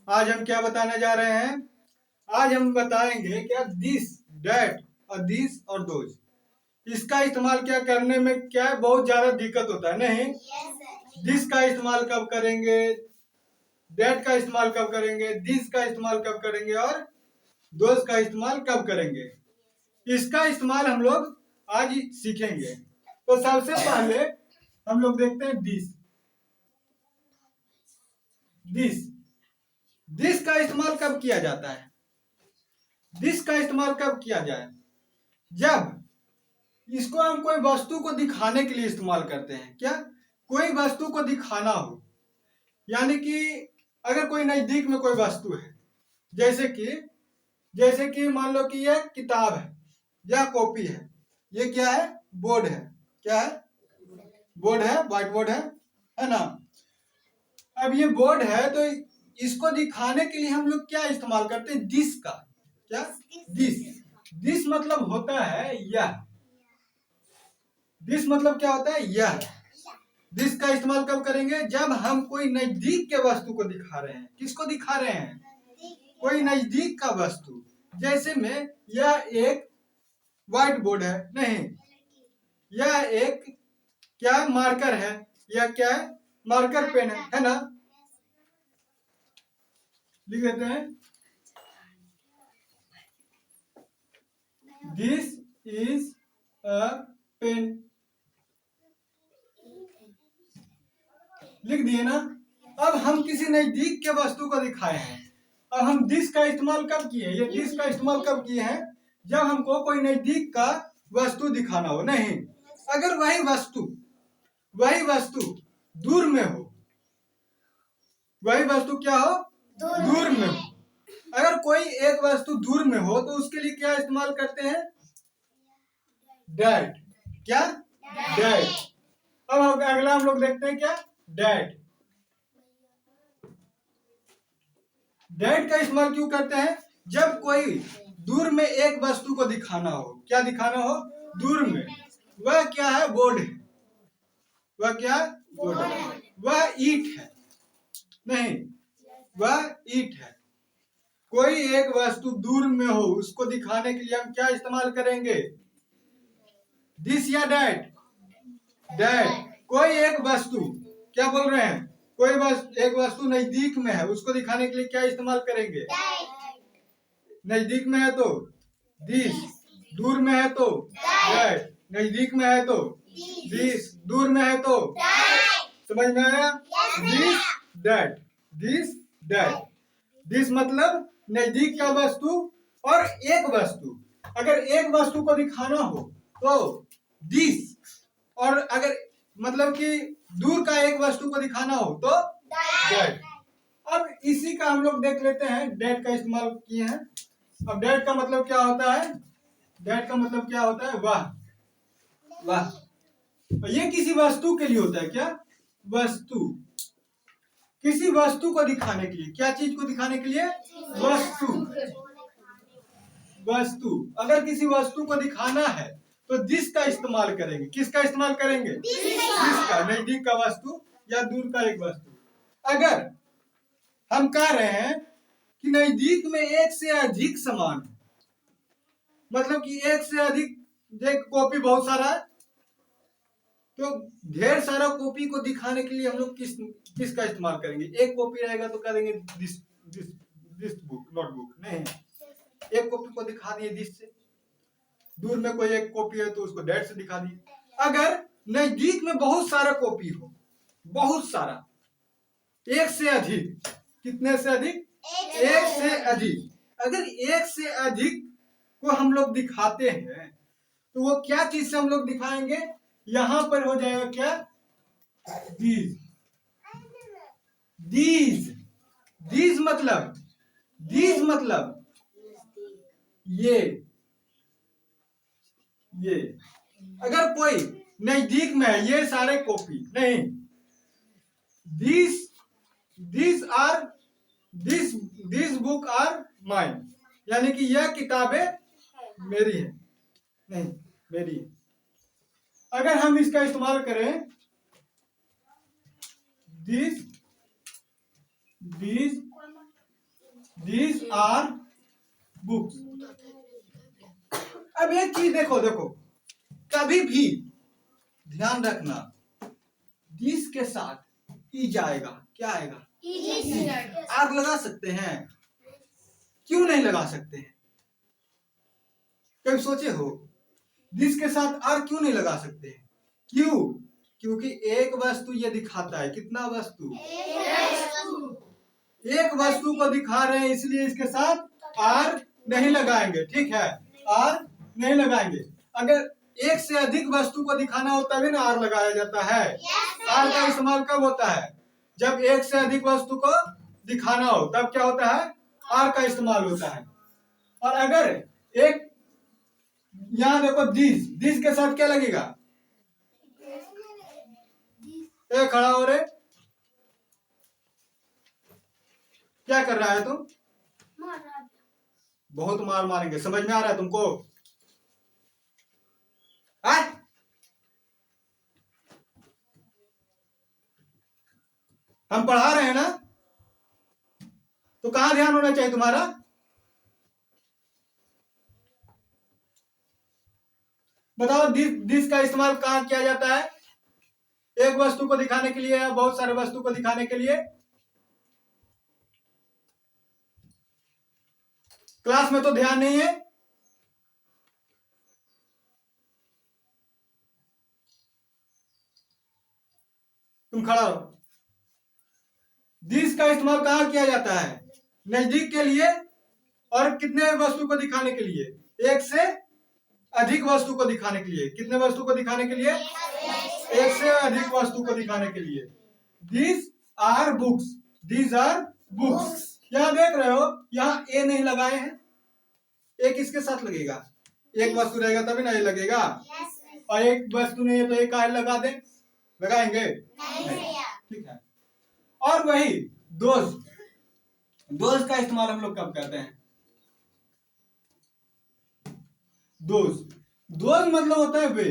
आज हम क्या बताने जा रहे हैं? आज हम बताएंगे क्या दिस, दैट और दिस और दोज, इसका इस्तेमाल क्या करने में क्या बहुत ज्यादा दिक्कत होता है नहीं। दिस का इस्तेमाल कब करेंगे, दैट का इस्तेमाल कब करेंगे, दिस का इस्तेमाल कब करेंगे और दोज का इस्तेमाल कब करेंगे, इसका इस्तेमाल हम लोग आज सीखेंगे। तो सबसे पहले हम लोग देखते हैं दिस। दिस दिस का इस्तेमाल कब किया जाता है? दिस का इस्तेमाल कब किया जाए? जब इसको हम कोई वस्तु को दिखाने के लिए इस्तेमाल करते हैं। क्या? कोई वस्तु को दिखाना हो, यानी कि अगर कोई नजदीक में कोई वस्तु है, जैसे कि मान लो कि यह किताब है या कॉपी है, ये क्या है? बोर्ड है। क्या है? बोर्ड है, व्हाइट बोर्ड है ना। अब ये बोर्ड है तो इसको दिखाने के लिए हम लोग क्या इस्तेमाल करते हैं? दिस का। क्या? दिस। दिस मतलब होता है यह। दिस मतलब क्या होता है? यह। दिस का इस्तेमाल कब करेंगे? जब हम कोई नजदीक के वस्तु को दिखा रहे हैं। किसको दिखा रहे हैं? कोई नजदीक का वस्तु। जैसे में यह एक व्हाइट बोर्ड है नहीं, यह एक क्या मार्कर है, यह क्या है? मार्कर पेन है ना। लिख देते हैं दिस इज अ पेन। लिख दिए ना। अब हम किसी नजदीक के वस्तु को दिखाए हैं। अब हम दिस का इस्तेमाल कब किए? ये दिस का इस्तेमाल कब किए हैं? जब हमको कोई नजदीक का वस्तु दिखाना हो नहीं। अगर वही वस्तु दूर में हो, वही वस्तु क्या हो? दूर में हो। अगर कोई एक वस्तु दूर में हो तो उसके लिए क्या इस्तेमाल करते हैं? दैट। क्या? दैट। अब अगला हम लोग देखते हैं क्या? दैट। दैट का इस्तेमाल क्यों करते हैं? जब कोई दूर में एक वस्तु को दिखाना हो। क्या दिखाना हो? दूर में। वह क्या है? बोर्ड है। वह क्या है? बोर्ड है। वह ईंट है नहीं, वह ईंट है। कोई एक वस्तु दूर में हो उसको दिखाने के लिए हम क्या इस्तेमाल करेंगे? दिस या दैट? दैट। कोई एक वस्तु, क्या बोल रहे हैं? एक वस्तु नजदीक में है, उसको दिखाने के लिए क्या इस्तेमाल करेंगे? नजदीक में है तो दिस, दूर में है तो दैट, नजदीक में है तो दिस, दूर में है तो समझ में आया? This that, this that. This मतलब नजदीक का वस्तु और एक वस्तु। अगर एक वस्तु को दिखाना हो तो दिस, और अगर मतलब कि दूर का एक वस्तु को दिखाना हो तो दैट। अब इसी का हम लोग देख लेते हैं, दैट का इस्तेमाल किए हैं। अब दैट का मतलब क्या होता है? दैट का मतलब क्या होता है? वह। ये किसी वस्तु के लिए होता है। क्या? वस्तु। किसी वस्तु को दिखाने के लिए। क्या चीज को दिखाने के लिए? वस्तु। वस्तु। अगर किसी वस्तु को दिखाना है तो दिस का इस्तेमाल करेंगे। किसका इस्तेमाल करेंगे? दिस का। नजदीक का वस्तु या दूर का एक वस्तु। अगर हम कह रहे हैं कि नजदीक में एक से अधिक सामान, मतलब कि एक से अधिक, देख कॉपी बहुत सारा है तो ढेर सारा कॉपी को दिखाने के लिए हम लोग किसका इस्तेमाल करेंगे? एक कॉपी रहेगा तो करेंगे this, this, this book, notebook नहीं। एक कॉपी को दिखा दिए दिस से, दूर में कोई एक कॉपी है तो उसको दैट से दिखा दिए। अगर नजदीक में बहुत सारा कॉपी हो, बहुत सारा, एक से अधिक, कितने से अधिक? एक से अधिक। अगर एक से अधिक को हम लोग दिखाते हैं तो वो क्या चीज से हम लोग दिखाएंगे? यहां पर हो जाएगा क्या? दीज। दीज। दीज मतलब ये। अगर कोई नजदीक में है, ये सारे कॉपी नहीं, दिस बुक आर माइन, यानी कि यह किताबें मेरी है नहीं, मेरी है। अगर हम इसका इस्तेमाल करें दिस These are books. अब एक चीज देखो देखो, कभी भी ध्यान रखना, दिस के साथ ई जाएगा, क्या आएगा? आर लगा सकते हैं? क्यों नहीं लगा सकते हैं? कभी सोचे हो? दिस के साथ आर क्यों नहीं लगा सकते हैं? क्यों? क्योंकि एक वस्तु ये दिखाता है। कितना वस्तु? एक वस्तु को दिखा रहे हैं, इसलिए इसके साथ आर नहीं लगाएंगे। ठीक है, आर नहीं लगाएंगे। अगर एक से अधिक वस्तु को दिखाना हो तभी ना आर लगाया जाता है। आर का इस्तेमाल कब होता है? जब एक से अधिक वस्तु को दिखाना हो, तब क्या होता है? आर का इस्तेमाल होता है। और अगर एक, यहां देखो, दिस के साथ क्या लगेगा? एक खड़ा हो रे, क्या कर रहा है तुम? बहुत मार मारेंगे। समझ में आ रहा है तुमको? हम पढ़ा रहे हैं ना, तो कहां ध्यान होना चाहिए तुम्हारा? बताओ, दिस का इस्तेमाल कहां किया जाता है? एक वस्तु को दिखाने के लिए या बहुत सारे वस्तु को दिखाने के लिए? क्लास में तो ध्यान नहीं है। तुम खड़ा हो। दिस का इस्तेमाल कहां किया जाता है? नजदीक के लिए और कितने वस्तु को दिखाने के लिए? एक से अधिक वस्तु को दिखाने के लिए। कितने वस्तु को दिखाने के लिए? एक से अधिक वस्तु को दिखाने के लिए। This are books, these are books. यहां देख रहे हो, यहां ए नहीं लगाए हैं। एक इसके साथ लगेगा, एक वस्तु रहेगा तभी ना ये लगेगा। और एक वस्तु नहीं है तो एक आर लगा दे, लगाएंगे? ठीक है। और वही दोज का इस्तेमाल हम लोग कब करते हैं? दोज मतलब होता है वे।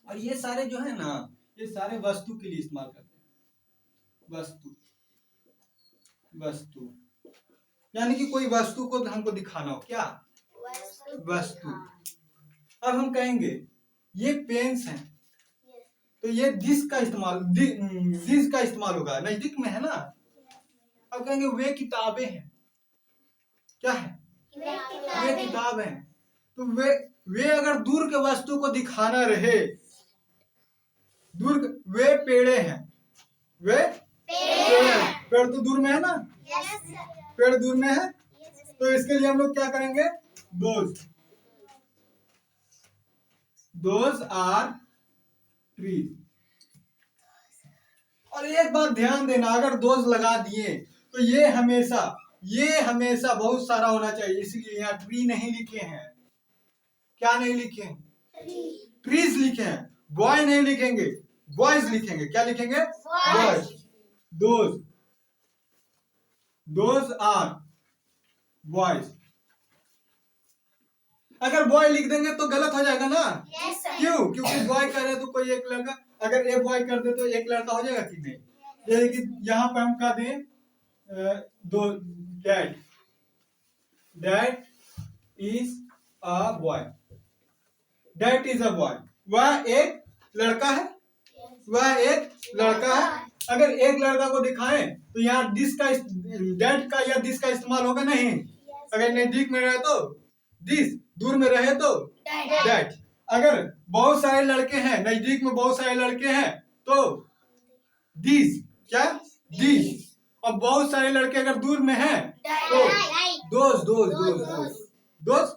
और ये सारे जो है ना, ये सारे वस्तु के लिए इस्तेमाल करते हैं। वस्तु यानी कि कोई वस्तु को हमको दिखाना हो। क्या? वस्तु। अब हम कहेंगे ये पेन्स हैं, तो ये दिस का इस्तेमाल होगा, नजदीक में है ना। अब कहेंगे वे किताबें हैं। क्या है? वे किताब हैं। तो वे अगर दूर के वस्तु को दिखाना रहे, वे पेड़े हैं। वे पेड़ तो दूर में है ना। पेड़ दूर में है, तो इसके लिए हम लोग क्या करेंगे? Those are trees. और एक बात ध्यान देना, अगर दोज लगा दिए तो ये हमेशा बहुत सारा होना चाहिए, इसलिए यहाँ ट्री नहीं लिखे हैं। क्या नहीं लिखे हैं? ट्रीज लिखे हैं। बॉय नहीं लिखेंगे, बॉयज लिखेंगे। क्या लिखेंगे? बॉयज। Those are boys. अगर बॉय लिख देंगे तो गलत हो जाएगा ना। क्यों? क्योंकि बॉय कर रहे तो कोई एक लड़का, अगर ए बॉय कर दे तो एक लड़का हो जाएगा कि नहीं? जैसे कि यहाँ पर हम कह दें that is a boy. That is a boy. वह एक लड़का है। अगर एक लड़का को दिखाएं तो यहाँ दैट का या दिस का इस्तेमाल होगा नहीं। अगर नजदीक में रहे तो दिस, दूर में रहे तो दैट। अगर बहुत सारे लड़के हैं, नजदीक में बहुत सारे लड़के हैं तो दिस। क्या? दिस। और बहुत सारे लड़के अगर दूर में हैं तो दोस्त।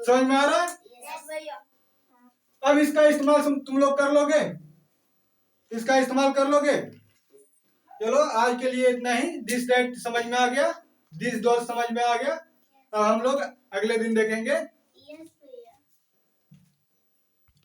समझ में आ रहा है? अब इसका इस्तेमाल तुम लोग कर लोगे? इसका इस्तेमाल कर लोगे? चलो आज के लिए इतना ही। दिस दैट समझ में आ गया, दिस दोस्त समझ में आ गया। अब हम लोग अगले दिन देखेंगे